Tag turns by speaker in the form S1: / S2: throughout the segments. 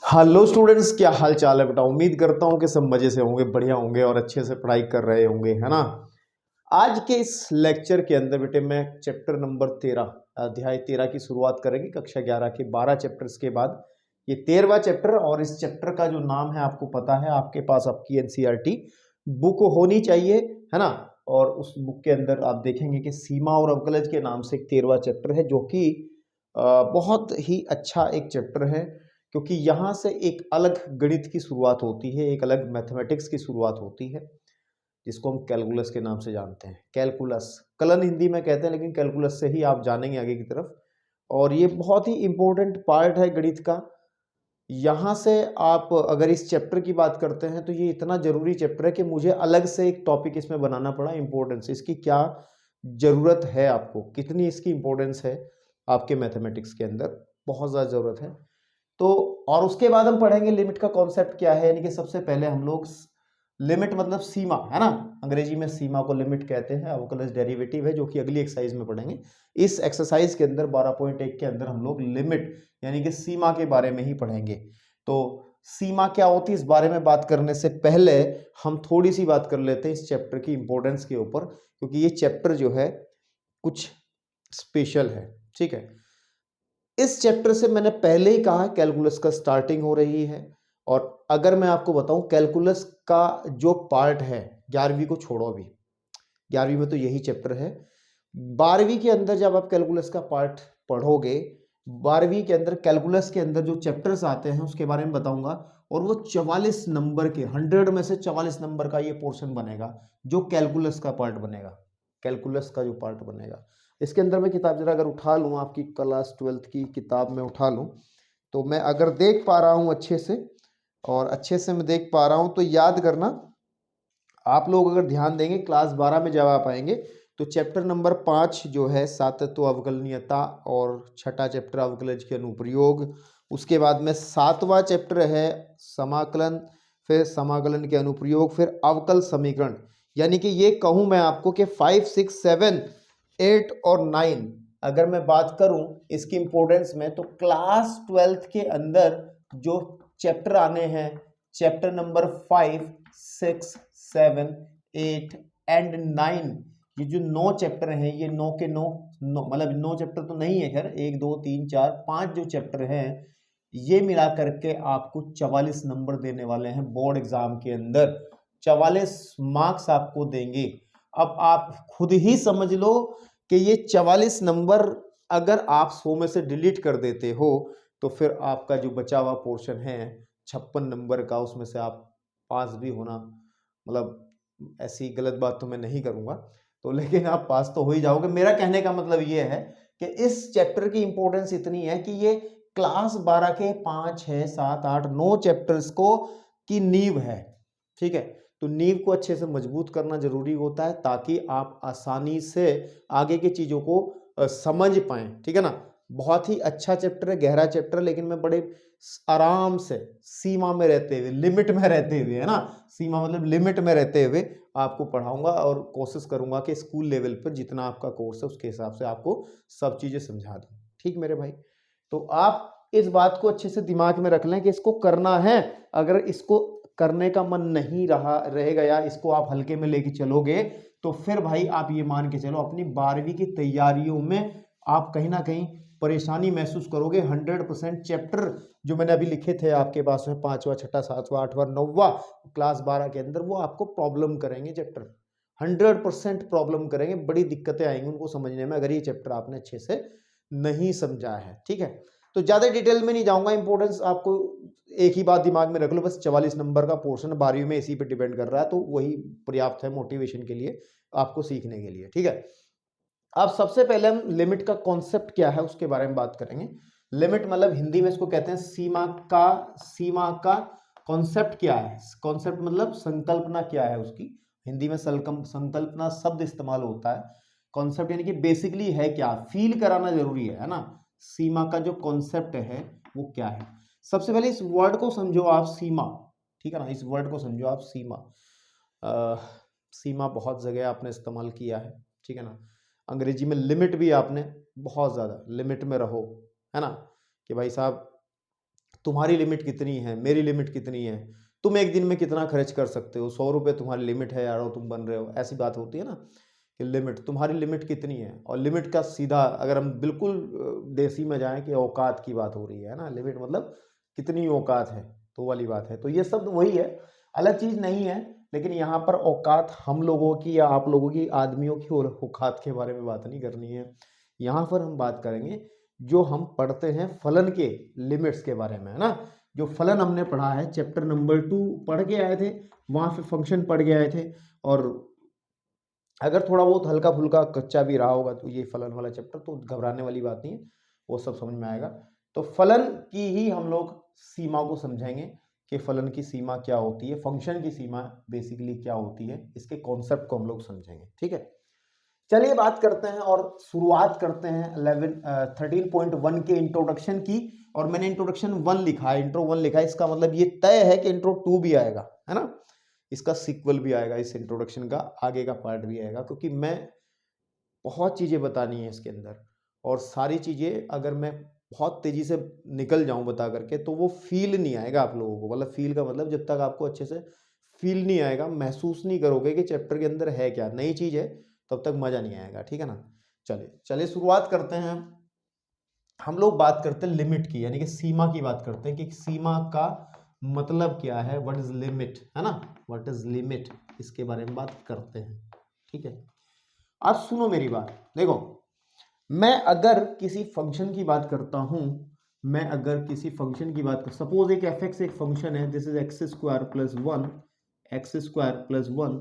S1: Hello students, क्या हाल चाल है बेटा। उम्मीद करता हूँ कि सब मजे से होंगे, बढ़िया होंगे और अच्छे से पढ़ाई कर रहे होंगे, है ना। आज के इस लेक्चर के अंदर बेटे मैं चैप्टर नंबर 13 अध्याय 13 की शुरुआत करेंगे। कक्षा 11 के 12 चैप्टर्स के बाद ये 13वां चैप्टर, और इस चैप्टर का जो नाम है आपको पता है, आपके पास आपकी एनसीईआरटी बुक होनी चाहिए, है ना। और उस बुक के अंदर आप देखेंगे कि सीमा और अवकलज के नाम से एक 13वां चैप्टर है, जो कि बहुत ही अच्छा एक चैप्टर है, क्योंकि यहाँ से एक अलग गणित की शुरुआत होती है, एक अलग मैथमेटिक्स की शुरुआत होती है, जिसको हम कैलकुलस के नाम से जानते हैं। कैलकुलस कलन हिंदी में कहते हैं, लेकिन कैलकुलस से ही आप जानेंगे आगे की तरफ। और ये बहुत ही इंपॉर्टेंट पार्ट है गणित का। यहाँ से आप अगर इस चैप्टर की बात करते हैं तो ये इतना जरूरी चैप्टर है कि मुझे अलग से एक टॉपिक इसमें बनाना पड़ा। इंपॉर्टेंस इसकी क्या जरूरत है, आपको कितनी इसकी इंपॉर्टेंस है आपके मैथमेटिक्स के अंदर, बहुत ज़्यादा जरूरत है। तो और उसके बाद हम पढ़ेंगे लिमिट का कॉन्सेप्ट क्या है, यानी कि सबसे पहले हम लोग लिमिट मतलब सीमा, है ना। अंग्रेजी में सीमा को लिमिट कहते हैं, अवकलज डेरिवेटिव है, जो कि अगली एक्सरसाइज में पढ़ेंगे। इस एक्सरसाइज के अंदर 12.1 के अंदर हम लोग लिमिट यानी कि सीमा के बारे में ही पढ़ेंगे। तो सीमा क्या होती है, इस बारे में बात करने से पहले हम थोड़ी सी बात कर लेते हैं इस चैप्टर की इंपॉर्टेंस के ऊपर, क्योंकि ये चैप्टर जो है कुछ स्पेशल है, ठीक है। इस चैप्टर से मैंने पहले ही कहा कैलकुलस का स्टार्टिंग हो रही है। और अगर मैं आपको बताऊं कैलकुलस का जो पार्ट है, 11वीं को छोड़ो, अभी 11वीं में तो यही चैप्टर है। 12वीं के अंदर जब आप कैलकुलस का पार्ट पढ़ोगे, 12वीं के अंदर कैलकुलस के अंदर जो चैप्टर्स आते हैं उसके बारे में बताऊंगा। और वो 44 नंबर के, 100 में से 44 नंबर का ये पोर्शन बनेगा जो कैलकुलस का पार्ट बनेगा। कैलकुलस का जो पार्ट बनेगा, इसके अंदर मैं किताब जरा अगर उठा लूँ, आपकी क्लास 12th की किताब में उठा लूँ, तो मैं अगर देख पा रहा हूँ अच्छे से, और अच्छे से मैं देख पा रहा हूँ, तो याद करना आप लोग अगर ध्यान देंगे क्लास 12 में जब आप आएंगे तो चैप्टर नंबर 5 जो है सातत्व अवकलनीयता, और छठा चैप्टर अवकलज के अनुप्रयोग, उसके बाद में 7वां चैप्टर है समाकलन, फिर समाकलन के अनुप्रयोग, फिर अवकल समीकरण। यानी कि ये कहूँ मैं आपको कि 5, 6, 7, 8 और 9 अगर मैं बात करूं इसकी इंपॉर्टेंस में, तो क्लास 12th के अंदर जो चैप्टर आने हैं, चैप्टर नंबर 5, 6, 7, 8 एंड 9, ये जो 9 चैप्टर हैं, ये 9 के 9 मतलब 9 चैप्टर तो नहीं है, खैर 1, 2, 3, 4, 5 जो चैप्टर हैं, ये मिला करके आपको 44 नंबर देने वाले हैं बोर्ड एग्जाम के अंदर। 44 मार्क्स आपको देंगे। अब आप खुद ही समझ लो कि ये 44 नंबर अगर आप 100 में से डिलीट कर देते हो, तो फिर आपका जो बचा हुआ पोर्शन है 56 नंबर का, उसमें से आप पास भी होना, मतलब ऐसी गलत बात तो मैं नहीं करूंगा, तो लेकिन आप पास तो हो ही जाओगे। मेरा कहने का मतलब ये है कि इस चैप्टर की इंपॉर्टेंस इतनी है कि ये क्लास 12 के 5, 6, 7, 8, 9 चैप्टर्स को की नींव है, ठीक है। तो नींव को अच्छे से मजबूत करना जरूरी होता है, ताकि आप आसानी से आगे की चीजों को समझ पाएं, ठीक है ना। बहुत ही अच्छा चैप्टर है, गहरा चैप्टर, लेकिन मैं बड़े आराम से सीमा में रहते हुए, लिमिट में रहते हुए, है ना, सीमा मतलब लिमिट में रहते हुए आपको पढ़ाऊंगा, और कोशिश करूंगा कि स्कूल लेवल पर जितना आपका कोर्स है उसके हिसाब से आपको सब चीजें समझा दूं, ठीक मेरे भाई। तो आप इस बात को अच्छे से दिमाग में रख लें कि इसको करना है। अगर इसको करने का मन नहीं रहेगा, या इसको आप हल्के में लेके चलोगे, तो फिर भाई आप ये मान के चलो अपनी 12वीं की तैयारियों में आप कहीं ना कहीं परेशानी महसूस करोगे। 100% चैप्टर जो मैंने अभी लिखे थे आपके पास में, 5वां, 6वां, 7वां, 8वां, 9वां क्लास 12 के अंदर, वो आपको प्रॉब्लम करेंगे चैप्टर, 100% प्रॉब्लम करेंगे, बड़ी दिक्कतें आएंगी उनको समझने में, अगर ये चैप्टर आपने अच्छे से नहीं समझा है, ठीक है। तो ज्यादा डिटेल में नहीं जाऊंगा, इंपॉर्टेंस आपको एक ही बात दिमाग में रख लो, बस 44 नंबर का पोर्शन 12वीं में इसी पे डिपेंड कर रहा है, तो वही पर्याप्त है मोटिवेशन के लिए, आपको सीखने के लिए, ठीक है। अब सबसे पहले हम लिमिट का कॉन्सेप्ट क्या है उसके बारे में बात करेंगे। लिमिट मतलब हिंदी में इसको कहते हैं सीमा का कॉन्सेप्ट क्या है, कॉन्सेप्ट मतलब संकल्पना क्या है उसकी। हिंदी में संकल्पना शब्द इस्तेमाल होता है। कॉन्सेप्ट यानी कि बेसिकली है क्या, फील कराना जरूरी है ना। सीमा का जो कॉन्सेप्ट है वो क्या है। सबसे पहले इस वर्ड को समझो आप, सीमा, ठीक है ना, इस वर्ड को समझो आप, सीमा। सीमा बहुत जगह आपने इस्तेमाल किया है, ठीक है ना। अंग्रेजी में लिमिट भी आपने बहुत ज़्यादा, लिमिट में रहो, है ना, कि भाई साहब तुम्हारी लिमिट कितनी है, मेरी लिमिट कितनी है, तुम एक दिन में कितना खर्च कर सकते हो, 100 रुपये तुम्हारी लिमिट है यार, तुम बन रहे हो, ऐसी बात होती है ना कि लिमिट, तुम्हारी लिमिट कितनी है। और लिमिट का सीधा अगर हम बिल्कुल देसी में जाएं कि औकात की बात हो रही है ना, लिमिट मतलब कितनी औकात है, तो वाली बात है। तो ये सब वही है, अलग चीज नहीं है। लेकिन यहाँ पर औकात हम लोगों की या आप लोगों की, आदमियों की और औकात के बारे में बात नहीं करनी है। यहाँ पर हम बात करेंगे जो हम पढ़ते हैं फलन के लिमिट्स के बारे में, है ना। जो फलन हमने पढ़ा है चैप्टर नंबर 2 पढ़ के आए थे, वहां पे फंक्शन पढ़ के आए थे। और अगर थोड़ा बहुत हल्का फुल्का कच्चा भी रहा होगा तो ये फलन वाला चैप्टर, तो घबराने वाली बात नहीं है, वो सब समझ में आएगा। तो फलन की ही हम लोग सीमा को समझेंगे कि फलन की सीमा क्या होती है, फंक्शन की सीमा बेसिकली क्या होती है, इसके कॉन्सेप्ट को हम लोग समझेंगे। ठीक है, चलिए बात करते हैं और शुरुआत करते हैं 13.1 के इंट्रोडक्शन की। और मैंने इंट्रोडक्शन 1 लिखा है, इंट्रो 1 लिखा है, इसका मतलब ये तय है कि इंट्रो 2 भी आएगा, है ना, इसका सीक्वल भी आएगा, इस इंट्रोडक्शन का आगे का पार्ट भी आएगा, क्योंकि मैं बहुत चीजें बतानी है इसके अंदर। और सारी चीजें अगर मैं बहुत तेजी से निकल जाऊं बता करके तो वो फील नहीं आएगा आप लोगों को। मतलब फील का मतलब जब तक आपको अच्छे से फील नहीं आएगा, महसूस नहीं करोगे कि चैप्टर के अंदर है क्या, नई चीज है, तब तक मजा नहीं आएगा। ठीक है ना, चलिए शुरुआत करते हैं। हम लोग बात करते हैं लिमिट की, यानी कि सीमा की बात करते हैं कि सीमा का मतलब क्या है, व्हाट इज लिमिट, है ना, व्हाट इज लिमिट, इसके बारे में बात करते हैं। ठीक है, अब सुनो मेरी बात, देखो मैं अगर किसी फंक्शन की बात करता हूं, मैं अगर किसी फंक्शन की बात कर, सपोज एक एफ एक्स एक फंक्शन है, this is X square plus 1, X square plus 1,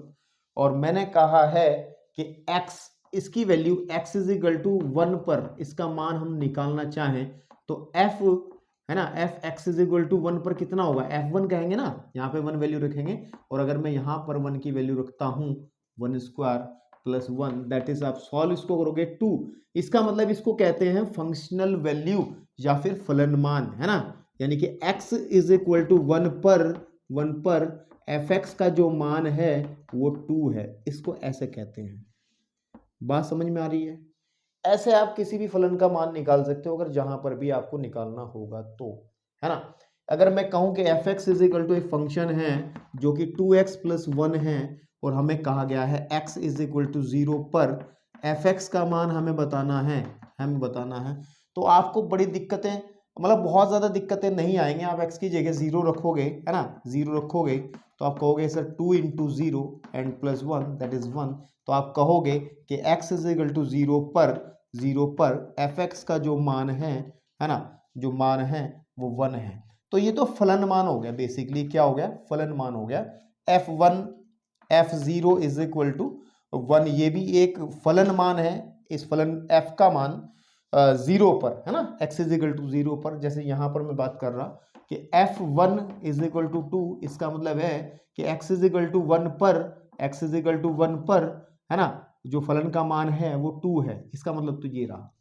S1: और मैंने कहा है कि x, इसकी value x is equal to 1 पर इसका मान हम निकालना चाहें तो f, है ना, f x is equal to 1 पर कितना होगा, f1 कहेंगे ना, यहाँ पे 1 वैल्यू रखेंगे। और अगर मैं यहाँ पर 1 की वैल्यू रखता हूँ 1 स्क्वायर प्लस 1, दैट इज आप सॉल्व इसको करोगे 2, इसका मतलब इसको कहते हैं फंक्शनल वैल्यू या फिर फलन मान, है ना। यानी कि x इज इक्वल टू 1 पर एफ एक्स का जो मान है वो 2 है, इसको ऐसे कहते हैं। बात समझ में आ रही है। ऐसे आप किसी भी फलन का मान निकाल सकते हो अगर जहां पर भी आपको निकालना होगा तो, है ना। अगर मैं कहूं कि F X is equal to एक फंक्शन है जो कि 2x प्लस 1 है, और हमें कहा गया है x इज इक्वल टू 0 पर एफ एक्स का मान हमें बताना है, तो आपको बड़ी दिक्कतें, मतलब बहुत ज्यादा दिक्कतें नहीं आएंगे। आप x की जगह 0 रखोगे, है ना, 0 रखोगे तो आप कहोगे sir 2 into 0 and plus 1 that is 1, तो आप कहोगे कि x इज इक्वल टू 0 पर एफ एक्स का जो मान है ना, जो मान है वो 1 है। तो ये तो फलन मान हो गया, बेसिकली क्या हो गया, फलन मान हो गया। f1 f0 is equal to 1, ये भी एक फलन मान है। इस फलन f का मान 0 पर, है ना, x इज इक्वल टू 0 पर, जैसे यहां पर मैं बात कर रहा कि f1 इज इक्वल टू 2, इसका मतलब है कि x इज इक्वल टू 1 पर, x इज इक्वल टू 1 पर, है ना, जो फलन का मान है वो 2 है, इसका मतलब तो ये रहा।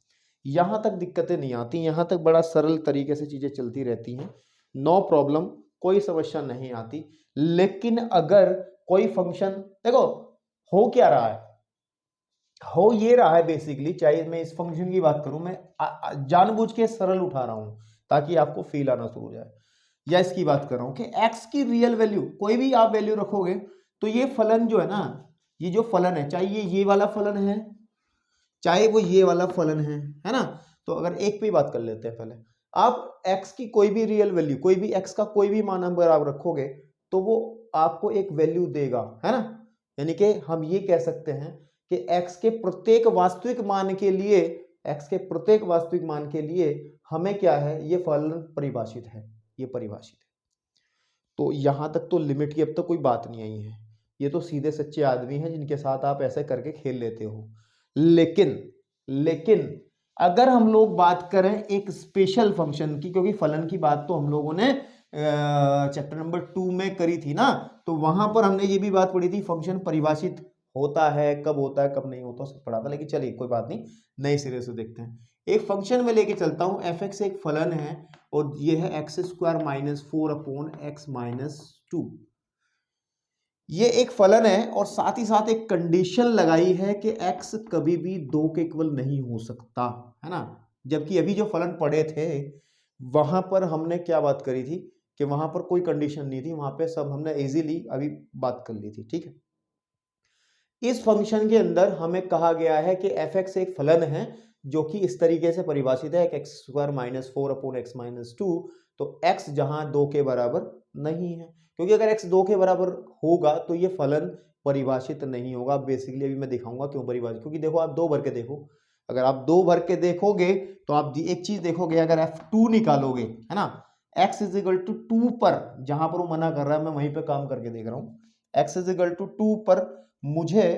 S1: यहां तक दिक्कतें नहीं आती, यहां तक बड़ा सरल तरीके से चीजें चलती रहती हैं, नो प्रॉब्लम, कोई समस्या नहीं आती। लेकिन अगर कोई फंक्शन, देखो हो क्या रहा है, हो ये रहा है बेसिकली, चाहे मैं इस फंक्शन की बात करूं, मैं जानबूझ के सरल उठा रहा हूं ताकि आपको फील आना शुरू हो जाए, या इसकी बात कर रहा हूं कि x की रियल वैल्यू, कोई भी आप वैल्यू रखोगे तो ये फलन जो है ना, ये जो फलन है, चाहे ये वाला फलन है, चाहे वो ये वाला फलन है ना। तो अगर एक पे बात कर लेते हैं पहले, आप x की कोई भी रियल वैल्यू, कोई भी x का कोई भी मान अगर आप रखोगे तो वो आपको एक वैल्यू देगा, है ना। यानी कि हम ये कह सकते हैं कि x के प्रत्येक वास्तविक मान के लिए, x के प्रत्येक वास्तविक मान के लिए हमें क्या है, ये फलन परिभाषित है, ये परिभाषित है। तो यहां तक तो लिमिट की अब तक कोई बात नहीं आई है, ये तो सीधे सच्चे आदमी हैं जिनके साथ आप ऐसे करके खेल लेते हो। लेकिन अगर हम लोग बात करें एक स्पेशल फंक्शन की, क्योंकि फलन की बात तो हम लोगों ने चैप्टर नंबर 2 में करी थी ना, तो वहां पर हमने ये भी बात पढ़ी थी, फंक्शन परिभाषित होता है, कब होता है कब नहीं होता, सब पढ़ा था। लेकिन चलिए कोई बात नहीं, नए सिरे से देखते हैं। एक फंक्शन में लेके चलता हूं, एफ एक्स एक फलन है और ये है x square minus 4 upon X minus 2, ये एक फलन है। और साथ ही साथ एक कंडीशन लगाई है कि x कभी भी 2 के इक्वल नहीं हो सकता, है ना। जबकि अभी जो फलन पढ़े थे वहां पर हमने क्या बात करी थी कि वहां पर कोई कंडीशन नहीं थी, वहां पे सब हमने इजीली अभी बात कर ली थी, ठीक है। इस फंक्शन के अंदर हमें कहा गया है कि एफ एक्स एक फलन है जो कि इस तरीके से परिभाषित है, x square minus four upon X minus to. तो x जहां 2 के बराबर नहीं है, क्योंकि अगर x 2 के बराबर होगा तो ये फलन परिभाषित नहीं होगा। बेसिकली अभी मैं दिखाऊंगा क्यों परिभाषित, क्योंकि देखो आप दो भर के देखो, अगर आप दो भर के देखोगे तो आप एक चीज देखोगे, अगर f2 निकालोगे है ना, x इज इक्वल टू 2 पर, जहां पर वो मना कर रहा है मैं वहीं पे काम करके देख रहा हूं, x इज इक्वल टू 2 पर मुझे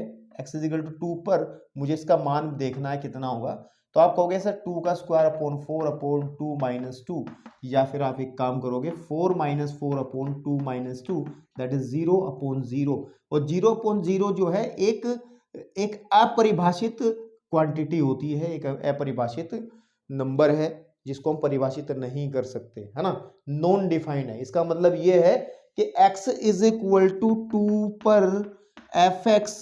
S1: x इज इक्वल टू 2 पर मुझे इसका मान देखना है कितना होगा। तो आप कहोगे सर 2 का स्क्वायर अपॉन 4 अपॉन 2 माइनस 2, या फिर आप एक काम करोगे 4 minus 4 upon 2 minus 2, that is 0 upon 0। और 0 अपॉन 0 जो है एक अपरिभाषित क्वांटिटी होती है, एक अपरिभाषित नंबर है जिसको हम परिभाषित नहीं कर सकते, है ना, नॉन डिफाइंड है। इसका मतलब ये है कि x इज इक्वल टू 2 पर fx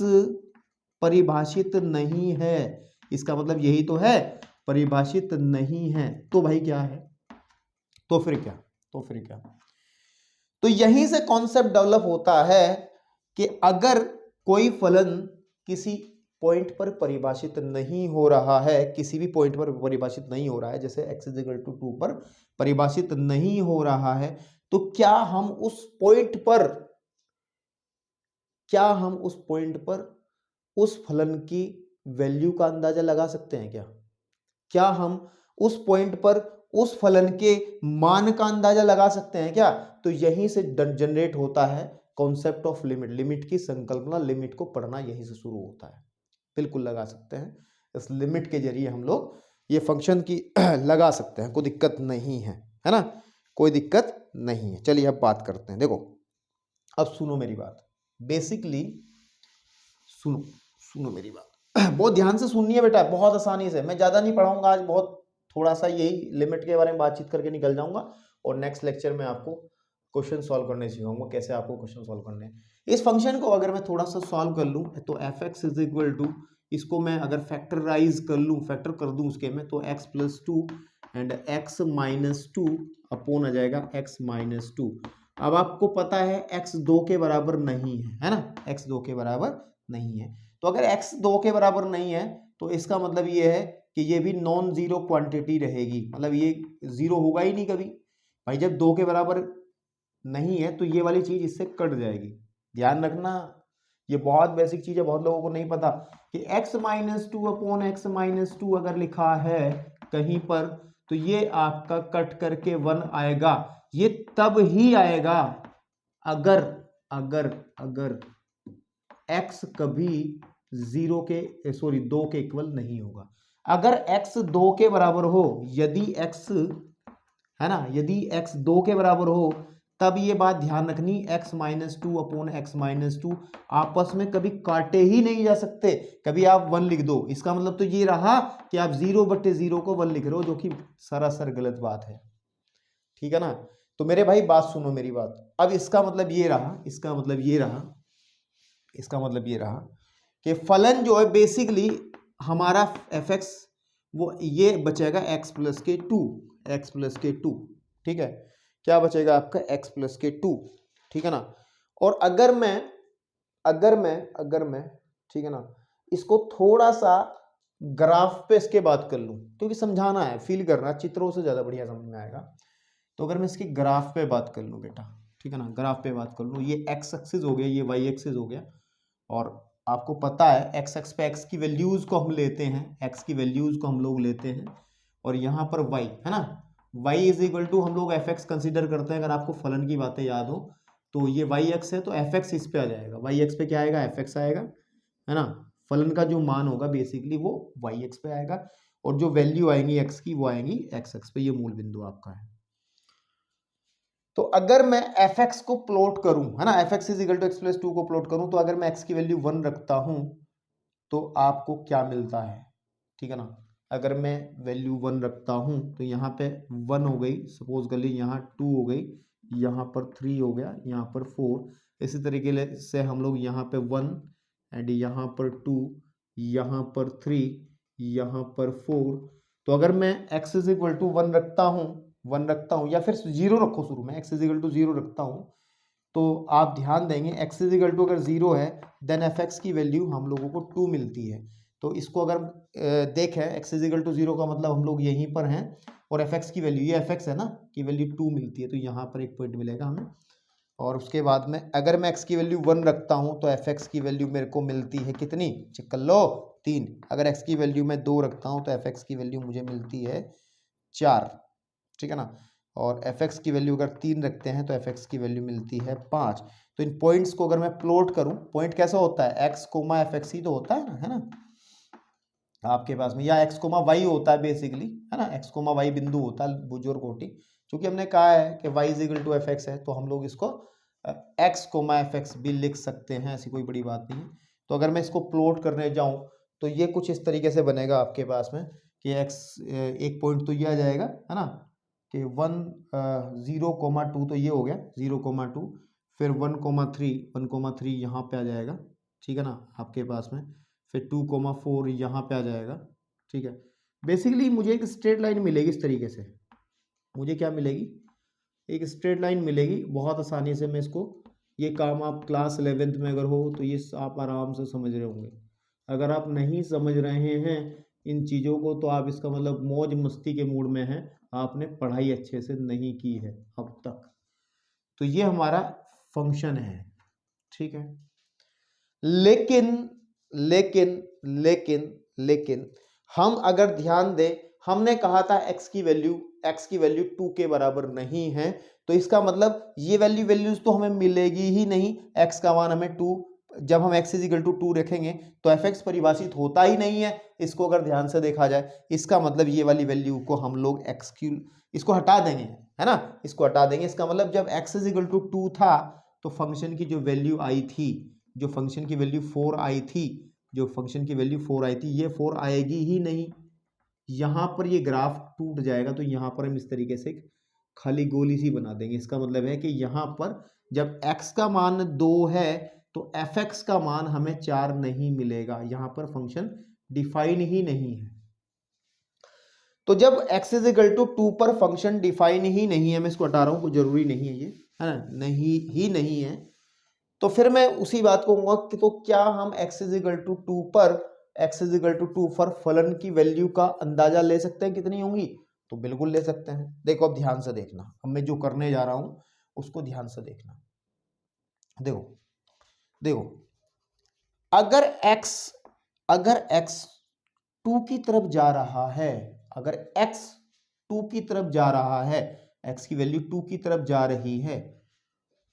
S1: परिभाषित नहीं है, इसका मतलब यही तो है, परिभाषित नहीं है। तो भाई क्या है, तो फिर क्या, तो फिर क्या, तो यहीं से कॉन्सेप्ट डेवलप होता है कि अगर कोई फलन किसी पॉइंट पर परिभाषित नहीं हो रहा है, किसी भी पॉइंट पर परिभाषित नहीं हो रहा है, जैसे x इज इक्वल टू 2 पर परिभाषित नहीं हो रहा है, तो क्या हम उस पॉइंट पर, क्या हम उस पॉइंट पर उस फलन की वैल्यू का अंदाजा लगा सकते हैं क्या? क्या हम उस पॉइंट पर उस फलन के मान का अंदाजा लगा सकते हैं क्या? तो यहीं से जनरेट होता है कॉन्सेप्ट ऑफ लिमिट, लिमिट की संकल्पना, लिमिट को पढ़ना यहीं से शुरू होता है। बिल्कुल लगा सकते हैं, इस लिमिट के जरिए हम लोग ये फंक्शन की लगा सकते हैं, कोई दिक्कत नहीं है ना, कोई दिक्कत नहीं है। चलिए अब बात करते हैं। देखो अब सुनो मेरी बात, बेसिकली सुनो सुनो मेरी बात बहुत ध्यान से सुननी है बेटा, बहुत आसानी से, मैं ज्यादा नहीं पढ़ाऊंगा आज, बहुत थोड़ा सा यही लिमिट के बारे में बातचीत करके निकल जाऊंगा, और नेक्स्ट लेक्चर में आपको क्वेश्चन सॉल्व करने सिखाऊंगा, कैसे आपको क्वेश्चन सॉल्व करने हैं। इस फंक्शन को अगर मैं थोड़ा सा सॉल्व कर लूं तो F X is equal to, इसको मैं अगर फैक्टराइज कर लूं, फैक्टर कर दूं उसके में, तो X plus two and X minus two upon आ जाएगा एक्स माइनस टू। अब आपको पता है x 2 के बराबर नहीं है ना, x 2 के बराबर नहीं है, तो अगर x 2 के बराबर नहीं है तो इसका मतलब ये है कि ये भी नॉन जीरो क्वांटिटी रहेगी, मतलब ये जीरो होगा ही नहीं कभी भाई। जब 2 के बराबर नहीं है तो ये वाली चीज इससे कट जाएगी, ध्यान रखना, ये बहुत बेसिक चीज है, बहुत लोगों को नहीं पता कि x minus two upon X minus to अगर लिखा है कहीं पर तो ये आपका कट करके 1 आएगा। ये तब ही आएगा अगर अगर अगर x कभी 0 के सॉरी 2 के इक्वल नहीं होगा। अगर x 2 के बराबर हो, यदि x है ना, यदि x 2 के बराबर हो, तब ये बात ध्यान रखनी x minus two upon X minus to आपस में कभी काटे ही नहीं जा सकते, कभी आप 1 लिख दो, इसका मतलब तो ये रहा कि आप 0/0 को 1 लिख रहे हो, जो कि सरासर गलत बात है, ठीक है ना। तो मेरे भाई बात सुनो मेरी बात, अब इसका मतलब ये रहा, इसका मतलब ये रहा, इसका मतलब ये रहा कि फलन जो है बेसिकली हमारा एफ एक्स वो ये बचेगा x प्लस के टू, एक्स प्लस के टू, ठीक है, क्या बचेगा आपका x प्लस के टू, ठीक है ना। और अगर मैं ठीक है ना, इसको थोड़ा सा ग्राफ पे इसके बात कर लूं, क्योंकि समझाना है, फील करना, चित्रों से ज्यादा बढ़िया समझ में आएगा। तो अगर मैं इसकी ग्राफ पे बात कर लूं बेटा, ठीक है ना, ग्राफ पे बात कर लूं, ये x एक्सिस हो गया, ये y एक्सिस हो गया, और आपको पता है x एक्स पे x की वैल्यूज को हम लेते हैं, x की वैल्यूज को हम लोग लेते हैं, और यहाँ पर y है ना, y इज इक्वल टू हम लोग एफ एक्स कंसिडर करते हैं। अगर आपको फलन की बातें याद हो तो ये y एक्स है तो एफ एक्स इस पे आ जाएगा, y एक्स पे क्या आएगा, एफ एक्स आएगा, है ना, फलन का जो मान होगा बेसिकली वो y एक्स पे आएगा, और जो वैल्यू आएंगी x की वो आएंगी x एक्स पे, ये मूल बिंदु आपका है। तो अगर मैं एफ एक्स को प्लॉट करूं, है ना, F X is equal to X plus two को प्लॉट करूं, तो अगर मैं x की वैल्यू 1 रखता हूं तो आपको क्या मिलता है, ठीक है ना। अगर मैं वैल्यू 1 रखता हूं तो यहाँ पे 1 हो गई, सपोज कर ली, यहाँ 2 हो गई, यहाँ पर 3 हो गया, यहाँ पर 4, इसी तरीके से हम लोग यहाँ पे 1 एंड यहाँ पर 2, यहाँ पर 3, यहाँ पर 4। तो अगर मैं x इज इक्वल टू 1 रखता हूँ, 1 रखता हूँ या फिर 0 रखो शुरू में, x इजिकल टू 0 रखता हूँ, तो आप ध्यान देंगे x इजिकल टू अगर 0 है देन fx की वैल्यू हम लोगों को 2 मिलती है। तो इसको अगर देखें x इजिकल टू 0 का मतलब हम लोग यहीं पर हैं और fx की वैल्यू, ये fx है ना, की वैल्यू 2 मिलती है, तो यहाँ पर एक पॉइंट मिलेगा हमें। और उसके बाद में अगर मैं x की वैल्यू 1 रखता हूँ तो fx की वैल्यू मेरे को मिलती है कितनी, चेक कर लो, 3। अगर x की वैल्यू मैं 2 रखता हूँ तो fx की वैल्यू मुझे मिलती है 4, ठीक है ना। और fx की वैल्यू अगर 3 रखते हैं तो fx की वैल्यू मिलती है 5। तो इन पॉइंट्स को अगर मैं प्लॉट करूं, पॉइंट कैसा होता है, x कोमा fx ही तो होता है ना आपके पास में, या x कोमा y होता है बेसिकली, है ना, x कोमा y बिंदु होता है बुजुर्ग कोटि। क्योंकि हमने कहा है कि y is equal to fx है, तो हम लोग इसको x कोमा fx भी लिख सकते हैं, ऐसी कोई बड़ी बात नहीं है। तो अगर मैं इसको प्लॉट करने जाऊं तो ये कुछ इस तरीके से बनेगा आपके पास में कि x एक पॉइंट तो ये आ जाएगा, है ना, कि 0,2 तो ये हो गया 0,2, फिर 1,3 यहाँ पे आ जाएगा, ठीक है ना आपके पास में, फिर 2,4 यहाँ पे आ जाएगा, ठीक है। बेसिकली मुझे एक स्ट्रेट लाइन मिलेगी इस तरीके से, मुझे क्या मिलेगी, एक स्ट्रेट लाइन मिलेगी। बहुत आसानी से मैं इसको, ये काम आप क्लास 11th में अगर हो तो ये आप आराम से समझ रहे होंगे। अगर आप नहीं समझ रहे हैं इन चीज़ों को तो आप इसका मतलब मौज मस्ती के मूड में हैं, आपने पढ़ाई अच्छे से नहीं की है अब तक। तो ये हमारा फंक्शन है, ठीक है। लेकिन लेकिन लेकिन लेकिन हम अगर ध्यान दें, हमने कहा था x की वैल्यू 2 के बराबर नहीं है, तो इसका मतलब ये वैल्यूज तो हमें मिलेगी ही नहीं, x का मान हमें 2, जब हम x इजिकल टू 2 रखेंगे तो fx परिभाषित होता ही नहीं है। इसको अगर ध्यान से देखा जाए, इसका मतलब ये वाली वैल्यू को हम लोग इसको हटा देंगे, है ना, इसको हटा देंगे। इसका मतलब जब x इजिकल टू 2 था तो फंक्शन की जो वैल्यू आई थी, जो फंक्शन की वैल्यू 4 आई थी, जो फंक्शन की वैल्यू 4 आई थी, ये 4 आएगी ही नहीं। यहां पर ये ग्राफ टूट जाएगा, तो यहां पर हम इस तरीके से खाली गोली सी बना देंगे। इसका मतलब है कि यहां पर जब x का मान 2 है तो fx का मान हमें 4 नहीं मिलेगा, यहां पर फंक्शन डिफाइन ही नहीं है। तो जब x इज इक्वल टू 2 पर फंक्शन डिफाइन ही नहीं है, मैं इसको हटा रहा हूं, कोई जरूरी नहीं है ये, है ना, नहीं है, तो फिर मैं उसी बात को कहूंगा कि तो क्या हम x इज इक्वल टू 2 पर फलन की वैल्यू का अंदाजा ले सकते हैं कितनी होंगी, तो बिल्कुल ले सकते हैं। देखो अब ध्यान से देखना, अब मैं जो करने जा रहा हूं उसको ध्यान से देखना। देखो देखो अगर x 2 की तरफ जा रहा है, अगर x 2 की तरफ जा रहा है, x की वैल्यू 2 की तरफ जा रही है,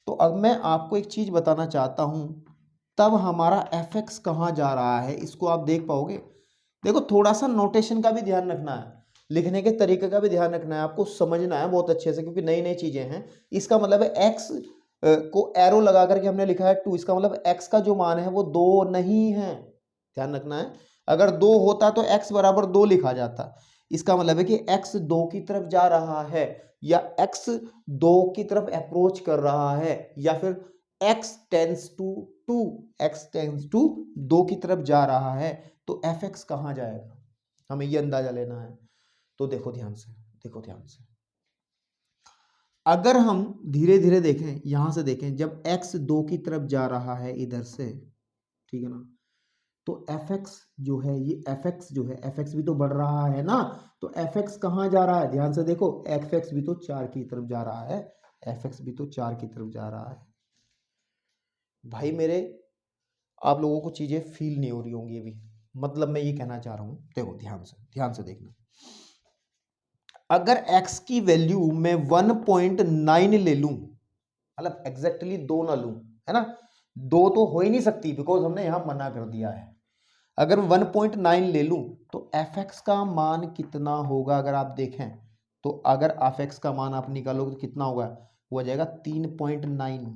S1: तो अब मैं आपको एक चीज बताना चाहता हूं, तब हमारा fx कहां जा रहा है इसको आप देख पाओगे। देखो थोड़ा सा नोटेशन का भी ध्यान रखना है, लिखने के तरीके का भी ध्यान रखना है, आपको समझना है बहुत अच्छे से, क्योंकि नई नई चीजें हैं। इसका मतलब है x को एरो लगा करके हमने लिखा है 2, इसका मतलब x का जो मान है वो 2 नहीं है, ध्यान रखना है। अगर 2 होता तो x बराबर 2 लिखा जाता। इसका मतलब है कि x 2 की तरफ जा रहा है, या x 2 की तरफ अप्रोच कर रहा है, या फिर x टेंस टू 2 की तरफ जा रहा है, तो fx कहां जाएगा, हमें ये अंदाजा लेना है। तो देखो ध्यान से, अगर हम धीरे धीरे देखें, यहां से देखें, जब x 2 की तरफ जा रहा है इधर से, ठीक है ना, तो fx जो है, ये fx जो है, fx भी तो बढ़ रहा है ना, तो fx कहां जा रहा है, ध्यान से देखो, fx भी तो 4 की तरफ जा रहा है, fx भी तो 4 की तरफ जा रहा है। भाई मेरे, आप लोगों को चीजें फील नहीं हो रही होंगी अभी, मतलब मैं ये कहना चाह रहा हूं, देखो ध्यान से देखना। अगर x की वैल्यू मैं 1.9 ले लूं, मतलब एग्जैक्टली 2 ना लूं, है ना, 2 तो हो ही नहीं सकती बिकॉज हमने यहां मना कर दिया है। अगर 1.9 ले लूं तो fx का मान कितना होगा, अगर आप देखें तो अगर fx का मान आप निकालोगे तो कितना होगा, वो आ जाएगा 3.9।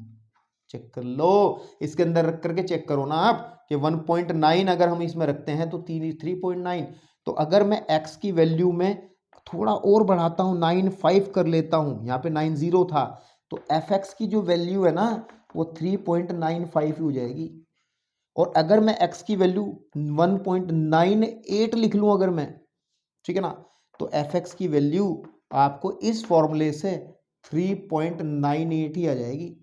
S1: चेक कर लो, इसके अंदर रख करके चेक करो ना आप कि 1.9 अगर हम इसमें रखते हैं तो 3.9। तो अगर मैं x की वैल्यू में थोड़ा और बढ़ाता हूं, 9.5 कर लेता हूं, यहाँ पे 9.0 था, तो fx की जो वैल्यू है ना वो 3.95 हो जाएगी। और अगर मैं x की वैल्यू 1.98 लिख लूं अगर मैं, ठीक है ना, तो fx की वैल्यू आपको इस फॉर्मूले से 3.98 ही आ जाएगी।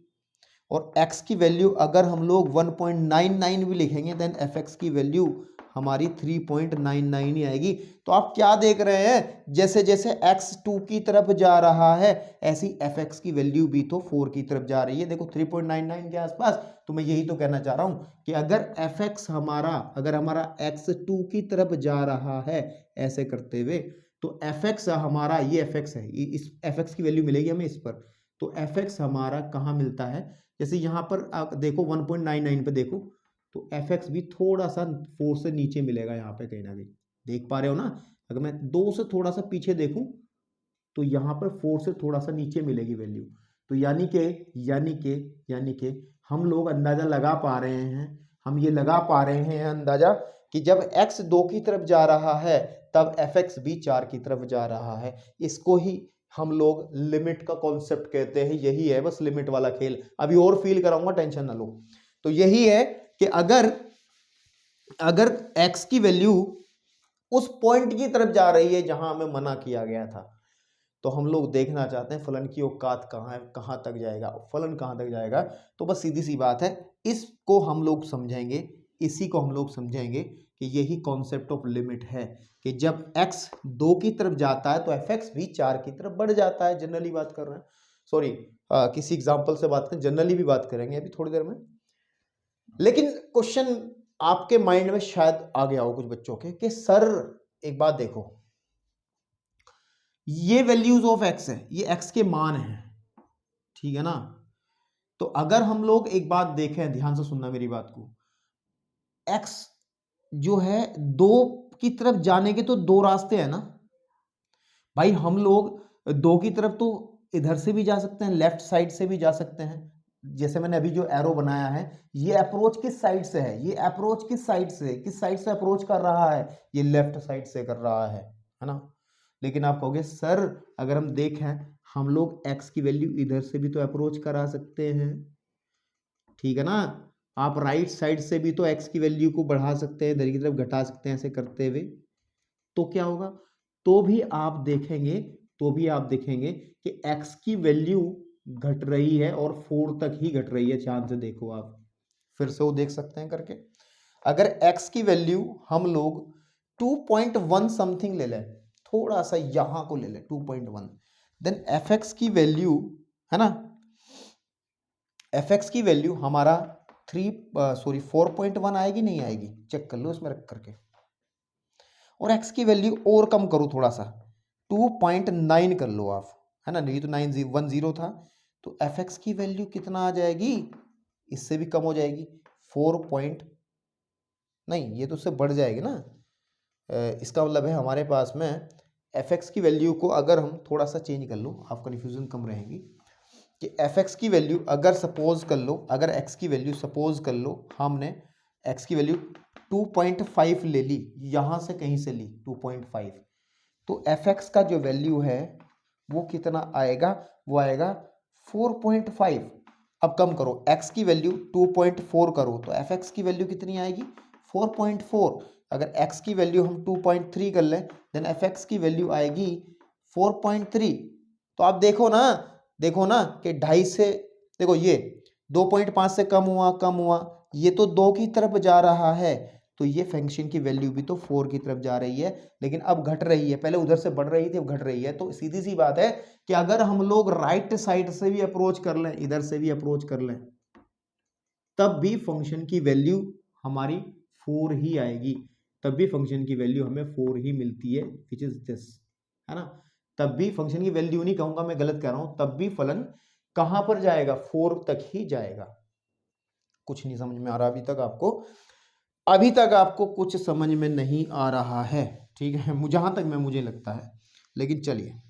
S1: और x की वैल्यू अगर हम लोग 1.99 भी लिखेंगे देन fx की वैल्यू हमारी 3.99 ही आएगी। तो आप क्या देख रहे हैं, जैसे जैसे x 2 की तरफ जा रहा है ऐसी fx की वैल्यू भी तो 4 की तरफ जा रही है। देखो 3.99 के आसपास। तो मैं यही तो कहना चाह रहा हूं कि अगर fx अगर हमारा x 2 की तरफ जा रहा है ऐसे करते हुए, तो fx हमारा, ये fx है, इस fx की वैल्यू मिलेगी हमें इस पर। तो fx हमारा कहाँ मिलता है, जैसे यहाँ पर आप देखो 1.99 पे देखो, तो fx भी थोड़ा सा 4 से नीचे मिलेगा यहाँ पे कहीं ना कहीं, देख पा रहे हो ना। अगर मैं 2 से थोड़ा सा पीछे देखूं तो यहाँ पर 4 से थोड़ा सा नीचे मिलेगी वैल्यू। तो यानी के हम लोग अंदाजा लगा पा रहे हैं, हम ये लगा पा रहे हैं अंदाजा कि जब x 2 की तरफ जा रहा है तब fx भी 4 की तरफ जा रहा है। इसको ही हम लोग लिमिट का कॉन्सेप्ट कहते हैं। यही है बस लिमिट वाला खेल। अभी और फील कराऊंगा, टेंशन ना लो। तो यही है कि अगर x की वैल्यू उस पॉइंट की तरफ जा रही है जहां हमें मना किया गया था, तो हम लोग देखना चाहते हैं फलन की औकात कहाँ है, कहाँ तक जाएगा, फलन कहाँ तक जाएगा। तो बस सीधी सी बात है, इसको हम लोग समझेंगे, इसी को हम लोग समझेंगे कि यही कॉन्सेप्ट ऑफ लिमिट है कि जब x 2 की तरफ जाता है तो fx भी 4 की तरफ बढ़ जाता है। जनरली बात कर रहे हैं, सॉरी किसी एग्जांपल से बात करें, जनरली भी बात करेंगे अभी थोड़ी देर में। लेकिन क्वेश्चन आपके माइंड में शायद आ गया हो कुछ बच्चों के कि सर एक बात देखो, ये वैल्यूज ऑफ x है, ये x के मान है, ठीक है ना। तो अगर हम लोग एक बात देखें, ध्यान से सुनना मेरी बात को, x जो है 2 की तरफ जाने के तो 2 रास्ते हैं ना भाई। हम लोग 2 की तरफ तो इधर से भी जा सकते हैं, लेफ्ट साइड से भी जा सकते हैं। जैसे मैंने अभी जो एरो बनाया है, ये अप्रोच किस साइड से है, ये अप्रोच किस साइड से अप्रोच कर रहा है, ये लेफ्ट साइड से कर रहा है ना। लेकिन आप कहोगे सर अगर हम देखें, हम लोग x की वैल्यू इधर से भी तो अप्रोच करा सकते हैं, ठीक है ना। आप राइट साइड से भी तो x की वैल्यू को बढ़ा सकते हैं, इधर की तरफ घटा सकते हैं, ऐसे करते हुए। तो क्या होगा, तो भी आप देखेंगे कि x की वैल्यू घट रही है और 4 तक ही घट रही है। चांद से देखो, आप फिर से वो देख सकते हैं करके। अगर x की वैल्यू हम लोग 2.1 समथिंग ले लें, थोड़ा सा यहां को ले लें 2.1, देन fx की वैल्यू है ना, fx की वैल्यू हमारा 4.1 आएगी, नहीं आएगी, चेक कर लो इसमें रख करके। और x की वैल्यू और कम करो थोड़ा सा, 2.9 कर लो आप, है ना। ये तो 910 था, तो fx की वैल्यू कितना आ जाएगी, इससे भी कम हो जाएगी, 4. नहीं, ये तो उससे बढ़ जाएगी ना। इसका मतलब है हमारे पास में fx की वैल्यू को अगर हम थोड़ा सा चेंज कर लो, आप कन्फ्यूजन कम रहेंगी कि fx की वैल्यू अगर सपोज कर लो, अगर x की वैल्यू सपोज कर लो, हमने x की वैल्यू 2.5 ले ली, यहां से कहीं से ली 2.5, तो fx का जो वैल्यू है वो कितना आएगा, वो आएगा 4.5। अब कम करो, x की वैल्यू 2.4 करो तो fx की वैल्यू कितनी आएगी, 4.4। अगर x की वैल्यू हम 2.3 कर लें देन fx की वैल्यू आएगी 4.3। तो आप देखो ना कि 2.5 से, देखो ये 2.5 से कम हुआ, ये तो 2 की तरफ जा रहा है, तो ये फंक्शन की वैल्यू भी तो 4 की तरफ जा रही है, लेकिन अब घट रही है। पहले उधर से बढ़ रही थी, अब घट रही है। तो सीधी सी बात है कि अगर हम लोग राइट साइड से भी अप्रोच कर लें, इधर से भी अप्रोच कर लें, तब भी फंक्शन की वैल्यू हमारी 4 ही आएगी, तब भी फंक्शन की वैल्यू हमें 4 ही मिलती है, विच इज दिस, है ना। तब भी फंक्शन की वैल्यू नहीं कहूंगा, मैं गलत कह रहा हूं, तब भी फलन कहां पर जाएगा, 4 तक ही जाएगा। कुछ नहीं समझ में आ रहा अभी तक आपको कुछ समझ में नहीं आ रहा है, ठीक है, जहां तक मुझे लगता है। लेकिन चलिए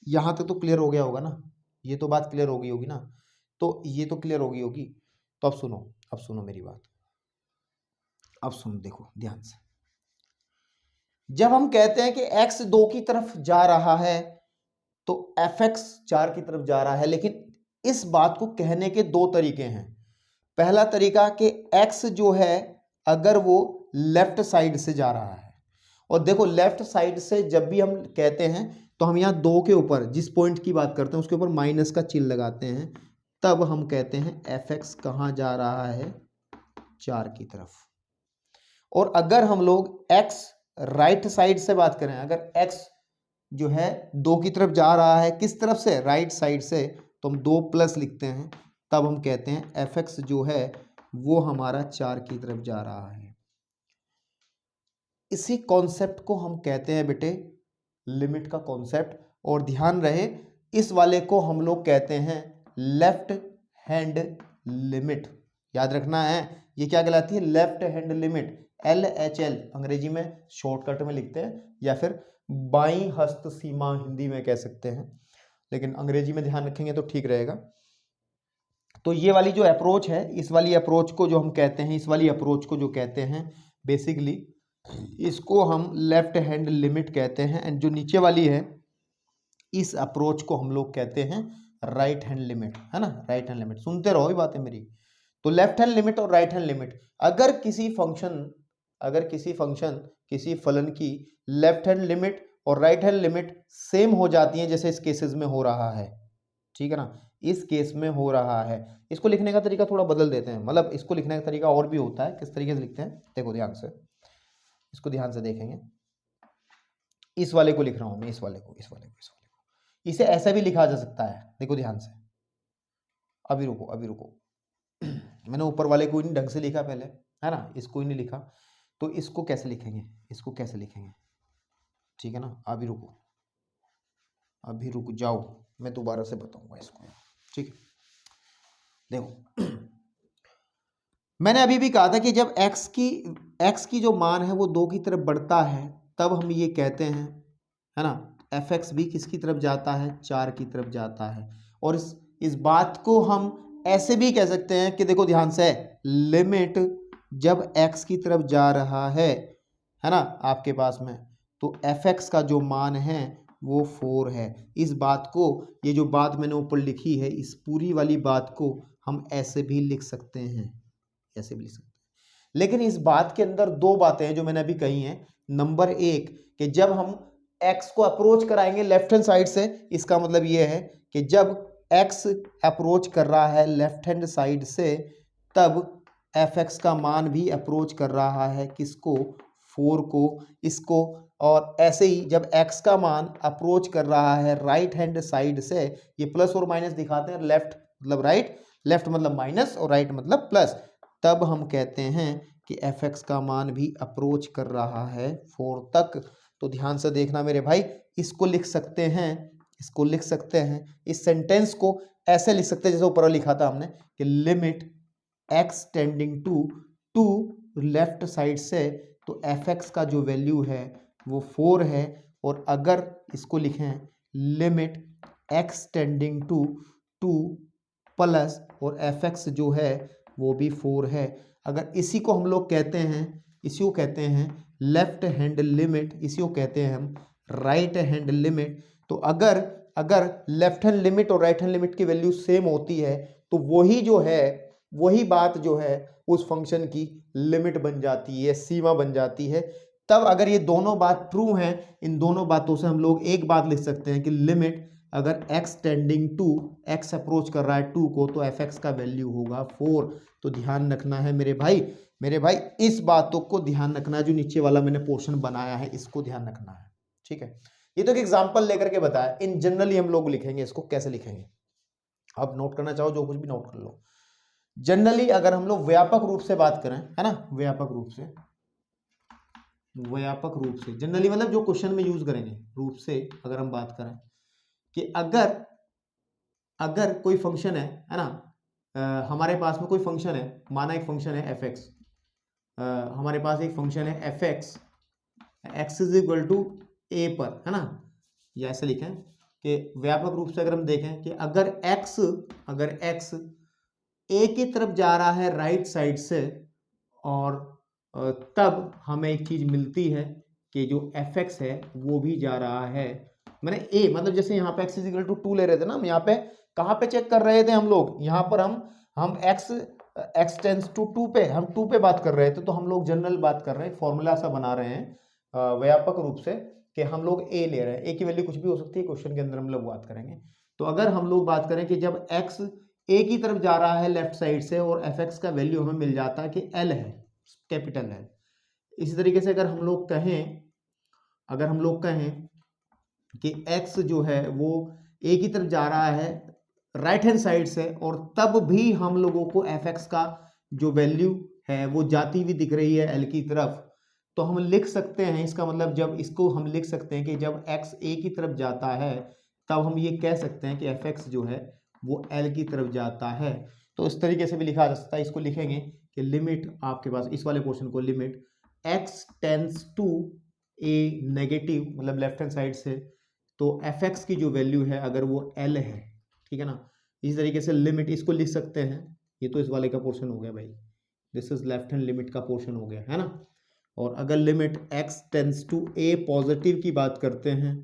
S1: यहां तक तो क्लियर हो गया होगा ना, ये तो बात क्लियर हो गई होगी ना, तो ये तो क्लियर हो गई होगी। तो अब सुनो मेरी बात, अब सुनो, देखो ध्यान से। जब हम कहते हैं कि x 2 की तरफ जा रहा है तो fx 4 की तरफ जा रहा है, लेकिन इस बात को कहने के 2 तरीके हैं। पहला तरीका कि x जो है अगर वो लेफ्ट साइड से जा रहा है, और देखो लेफ्ट साइड से जब भी हम कहते हैं तो हम यहाँ 2 के ऊपर जिस पॉइंट की बात करते हैं उसके ऊपर माइनस का चिन्ह लगाते हैं, तब हम कहते हैं एफ एक्स कहाँ जा रहा है, 4 की तरफ। और अगर हम लोग x राइट साइड से बात करें, अगर x जो है 2 की तरफ जा रहा है, किस तरफ से, राइट साइड से, तो हम 2 प्लस लिखते हैं, तब हम कहते हैं एफ एक्स जो है वो हमारा 4 की तरफ जा रहा है। इसी कॉन्सेप्ट को हम कहते हैं बेटे लिमिट का कॉन्सेप्ट। और ध्यान रहे इस वाले को हम लोग कहते हैं लेफ्ट हैंड लिमिट। याद रखना है ये क्या कहलाती है, लेफ्ट हैंड लिमिट, LHL अंग्रेजी में शॉर्टकट में लिखते हैं, या फिर बाईं हस्त सीमा हिंदी में कह सकते हैं, लेकिन अंग्रेजी में ध्यान रखेंगे तो ठीक रहेगा। तो ये वाली जो अप्रोच है, इस वाली अप्रोच को जो हम कहते हैं, इस वाली अप्रोच को जो कहते हैं बेसिकली इसको हम लेफ्ट हैंड लिमिट कहते हैं। एंड जो नीचे वाली है इस अप्रोच को हम लोग कहते हैं राइट हैंड लिमिट, है ना, राइट हैंड लिमिट। सुनते रहो ये बातें मेरी। तो लेफ्ट हैंड लिमिट और राइट हैंड लिमिट, अगर किसी फंक्शन किसी फलन की लेफ्ट हैंड लिमिट और राइट हैंड लिमिट सेम हो जाती है, जैसे इस केसेस में हो रहा है, ठीक है ना, इस केस में हो रहा है। इसको लिखने का तरीका थोड़ा बदल देते हैं, मतलब इसको लिखने का तरीका और भी होता है। किस तरीके से लिखते हैं देखो ध्यान से, इसको ध्यान से देखेंगे। इस वाले को लिख रहा हूं मैं, इस वाले को इसे ऐसा भी लिखा जा सकता है, देखो ध्यान से। अभी रुको मैंने ऊपर वाले को नहीं ढंग से लिखा पहले, है ना, इसको ही नहीं लिखा, तो इसको कैसे लिखेंगे, ठीक है ना। अभी रुक जाओ, मैं दोबारा से बताऊंगा इसको, ठीक है। देखो मैंने अभी भी कहा था कि जब x की जो मान है वो 2 की तरफ बढ़ता है, तब हम ये कहते हैं, है ना, एफ एक्स भी किसकी तरफ जाता है, 4 की तरफ जाता है। और इस बात को हम ऐसे भी कह सकते हैं कि देखो ध्यान से, लिमिट जब x की तरफ जा रहा है ना, आपके पास में, तो एफ एक्स का जो मान है वो 4 है। इस बात को, ये जो बात मैंने ऊपर लिखी है, इस पूरी वाली बात को हम ऐसे भी लिख सकते हैं, ऐसे भी लिख सकते हैं। लेकिन इस बात के अंदर 2 बातें हैं जो मैंने अभी कही हैं। नंबर 1 कि जब हम x को अप्रोच कराएंगे लेफ्ट हैंड साइड से, इसका मतलब ये है कि जब x अप्रोच कर रहा है लेफ्ट हैंड साइड से, तब एफ एक्स का मान भी अप्रोच कर रहा है किसको, 4 को, इसको। और ऐसे ही जब x का मान अप्रोच कर रहा है राइट हैंड साइड से, ये प्लस और माइनस दिखाते हैं, लेफ्ट मतलब राइट, लेफ्ट मतलब माइनस और राइट मतलब प्लस, तब हम कहते हैं कि एफ एक्स का मान भी अप्रोच कर रहा है 4 तक। तो ध्यान से देखना मेरे भाई, इसको लिख सकते हैं, इस सेंटेंस को ऐसे लिख सकते हैं जैसे ऊपर लिखा था हमने कि limit x tending to left side से, तो एफ एक्स का जो वैल्यू है वो 4 है। और अगर इसको लिखें limit x tending two plus, और एफ एक्स जो है वो भी 4 है। अगर इसी को हम लोग कहते हैं, इसी को कहते हैं लेफ्ट हैंड लिमिट, इसी को कहते हैं हम राइट हैंड लिमिट। तो अगर लेफ्ट हैंड लिमिट और राइट हैंड लिमिट की वैल्यू सेम होती है, तो वही बात जो है उस फंक्शन की लिमिट बन जाती है, सीमा बन जाती है। तब अगर ये दोनों बात ट्रू हैं, इन दोनों बातों से हम लोग एक बात लिख सकते हैं कि लिमिट अगर x tending to, x approach कर रहा है 2 को, तो एफ एक्स का वैल्यू होगा 4। तो ध्यान रखना है मेरे भाई इस बातों को ध्यान रखना है, जो नीचे वाला मैंने पोर्शन बनाया है इसको ध्यान रखना है, ठीक है। ये तो एक एग्जांपल लेकर के बताया, इन जनरली हम लोग लिखेंगे इसको, कैसे लिखेंगे आप नोट करना चाहो जो कुछ भी नोट कर लो। जनरली अगर हम लोग व्यापक रूप से बात करें, है ना, व्यापक रूप से जनरली मतलब जो क्वेश्चन में यूज करेंगे रूप से अगर हम बात करें कि अगर कोई फंक्शन है ना, हमारे पास में कोई फंक्शन है, माना एक फंक्शन है एफ एक्स, हमारे पास एक फंक्शन है F X, X is equal to A पर, है ना, या ऐसे लिखें कि व्यापक रूप से अगर हम देखें कि अगर x ए की तरफ जा रहा है राइट साइड से, और तब हमें एक चीज मिलती है कि जो एफ एक्स है वो भी जा रहा है, मैंने ए मतलब जैसे यहाँ पे x इज इक्वल टू 2 ले रहे थे ना, हम यहाँ पे कहाँ पे चेक कर रहे थे हम लोग, यहाँ पर हम x टेंस टू 2 पे, हम 2 पे बात कर रहे थे, तो हम लोग जनरल बात कर रहे हैं, फॉर्मूला सा बना रहे हैं व्यापक रूप से कि हम लोग ए ले रहे हैं, ए की वैल्यू कुछ भी हो सकती है, क्वेश्चन के अंदर हम लोग बात करेंगे। तो अगर हम लोग बात करें कि जब x ए की तरफ जा रहा है लेफ्ट साइड से और fx का वैल्यू हमें मिल जाता है कि l है, कैपिटल है। इसी तरीके से अगर हम लोग कहें कि x जो है वो a की तरफ जा रहा है राइट हैंड साइड से और तब भी हम लोगों को fx का जो वैल्यू है वो जाती हुई दिख रही है l की तरफ, तो हम लिख सकते हैं, इसका मतलब जब इसको हम लिख सकते हैं कि जब x a की तरफ जाता है तब हम ये कह सकते हैं कि fx जो है वो l की तरफ जाता है। तो इस तरीके से भी लिखा जा सकता है, इसको लिखेंगे कि लिमिट आपके पास इस वाले पोर्शन को limit x tends to a negative मतलब लेफ्ट हैंड साइड से, तो fx की जो वैल्यू है अगर वो l है, ठीक है ना, इस तरीके से लिमिट इसको लिख सकते हैं। ये तो इस वाले का पोर्शन हो गया भाई, this is left hand limit का पोर्शन हो गया है ना। और अगर limit x tends to a positive की बात करते हैं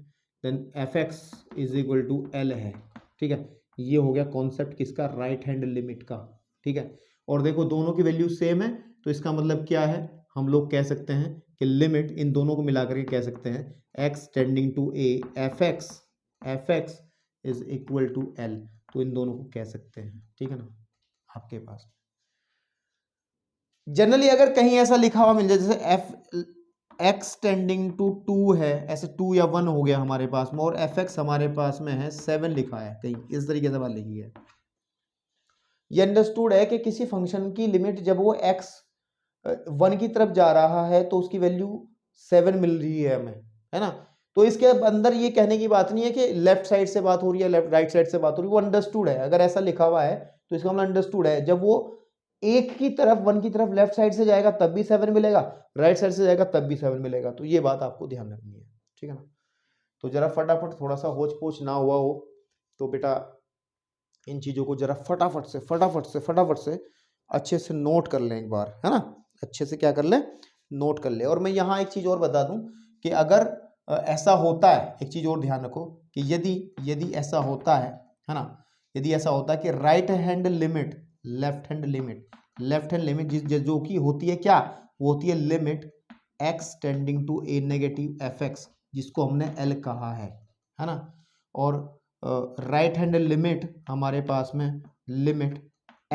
S1: then fx is equal to l है, ठीक है। ये हो गया कॉन्सेप्ट किसका, राइट हैंड लिमिट का, ठीक है। और देखो दोनों की वैल्यू सेम है, तो इसका मतलब क्या है, हम लोग कह सकते हैं कि लिमिट इन दोनों को मिलाकर के कह सकते हैं x tending to a fx is equal to l, तो इन दोनों को कह सकते हैं, ठीक है ना। आपके पास जनरली अगर कहीं ऐसा लिखा हुआ मिल जाए जैसे x टेंडिंग टू 2 है, ऐसे 2 या 1 हो गया हमारे पास में, और fx हमारे पास में है 7 लिखा है कहीं इस तरीके से बात लिखी है, ये अंडरस्टूड है कि किसी फंक्शन की लिमिट जब वो x 1 की तरफ जा रहा है तो उसकी वैल्यू 7 मिल रही है हमें, है ना। तो इसके अंदर ये कहने की बात नहीं है कि लेफ्ट साइड से बात हो रही है, लेफ्ट राइट साइड से बात हो रही है, वो अंडरस्टूड है। अगर ऐसा लिखा हुआ है तो इसका मतलब अंडरस्टूड है, जब वो एक की तरफ 1 की तरफ लेफ्ट साइड से जाएगा तब भी 7 मिलेगा, राइट साइड से जाएगा तब भी 7 मिलेगा। तो ये बात आपको ध्यान रखनी है, ठीक है ना। तो जरा फटाफट, थोड़ा सा होच पोच ना हुआ हो तो बेटा इन चीजों को जरा फटाफट से अच्छे से नोट कर लें एक बार, है ना, अच्छे से क्या कर लें, नोट कर ले। और मैं यहाँ एक चीज और बता दूं कि अगर ऐसा होता है, एक चीज और ध्यान रखो कि यदि ऐसा होता है ना, यदि ऐसा होता है कि right hand limit left hand limit जो कि होती है क्या, वो होती है limit x tending to a negative fx, जिसको हमने l कहा है ना। और राइट हैंड लिमिट हमारे पास में लिमिट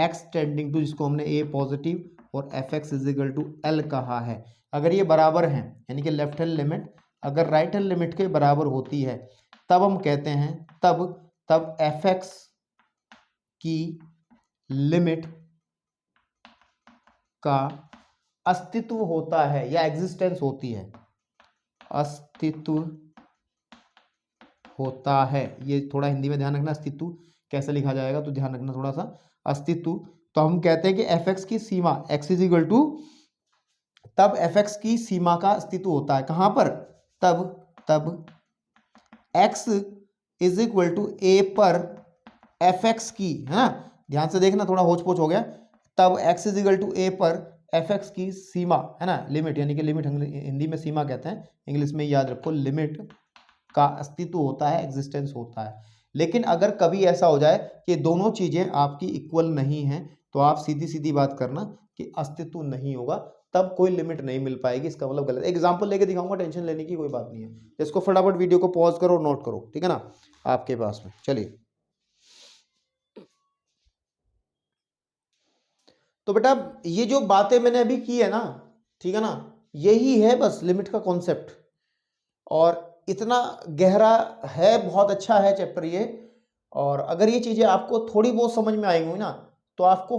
S1: x टेंडिंग टू, जिसको हमने a पॉजिटिव और fx is equal to l कहा है। अगर ये बराबर हैं, यानी कि लेफ्ट हैंड लिमिट अगर राइट हैंड लिमिट के बराबर होती है तब हम कहते हैं तब fx की लिमिट का अस्तित्व होता है या एग्जिस्टेंस होती है, अस्तित्व होता है। ये थोड़ा हिंदी में ध्यान रखना, अस्तित्व कैसे लिखा जाएगा तो ध्यान रखना थोड़ा सा, अस्तित्व। तो हम कहते हैं कि fx की सीमा x इज इक्वल टू, तब fx की सीमा का अस्तित्व होता है कहां पर, तब x is equal to a पर fx की, है ना, ध्यान से देखना थोड़ा होच पोच हो गया, तब x is equal to a पर fx की सीमा, है ना, लिमिट, यानी कि लिमिट हिंदी में सीमा कहते हैं, इंग्लिश में याद रखो लिमिट का अस्तित्व होता है, एग्जिस्टेंस होता है। लेकिन अगर कभी ऐसा हो जाए कि दोनों चीजें आपकी इक्वल नहीं हैं तो आप सीधी सीधी बात करना कि अस्तित्व नहीं होगा, तब कोई लिमिट नहीं मिल पाएगी, इसका मतलब गलत। एग्जांपल लेके दिखाऊंगा, टेंशन लेने की कोई बात नहीं है। इसको फटाफट वीडियो को पॉज करो, नोट करो, ठीक है ना, आपके पास में। चलिए तो बेटा ये जो बातें मैंने अभी की है ना, ठीक है ना, यही है बस लिमिट का कॉन्सेप्ट, और इतना गहरा है, बहुत अच्छा है चैप्टर ये। और अगर ये चीजें आपको थोड़ी बहुत समझ में आएंगी ना तो आपको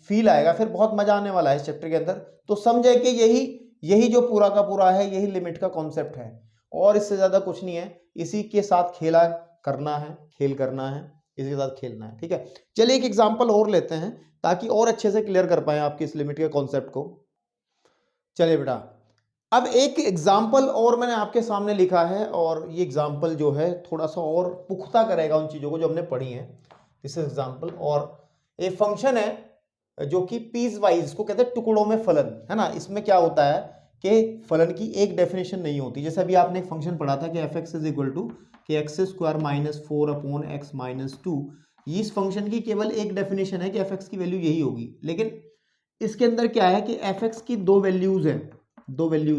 S1: फील आएगा, फिर बहुत मजा आने वाला है इस चैप्टर के अंदर। तो समझे कि यही जो पूरा का पूरा है, यही लिमिट का कॉन्सेप्ट है, और इससे ज्यादा कुछ नहीं है। इसी के साथ खेल करना है, इसी के साथ खेलना है, ठीक है। चलिए एक एग्जाम्पल और लेते हैं ताकि और अच्छे से क्लियर कर पाए आपकी इस लिमिट के कॉन्सेप्ट को। चलिए बेटा, अब एक एग्जाम्पल और मैंने आपके सामने लिखा है, और ये एग्जाम्पल जो है थोड़ा सा और पुख्ता करेगा उन चीजों को जो हमने पढ़ी हैं। दिस एग्जाम्पल, और एक फंक्शन है जो कि पीस वाइज, इसको कहते हैं टुकड़ों में फलन, है ना। इसमें क्या होता है कि फलन की एक डेफिनेशन नहीं होती। जैसे अभी आपने एक फंक्शन पढ़ा था कि F X is equal to कि X square minus 4 upon X minus 2। इस फंक्शन की केवल एक डेफिनेशन है कि एफ एक्स की वैल्यू यही होगी, लेकिन इसके अंदर क्या है कि एफ एक्स की दो वैल्यूज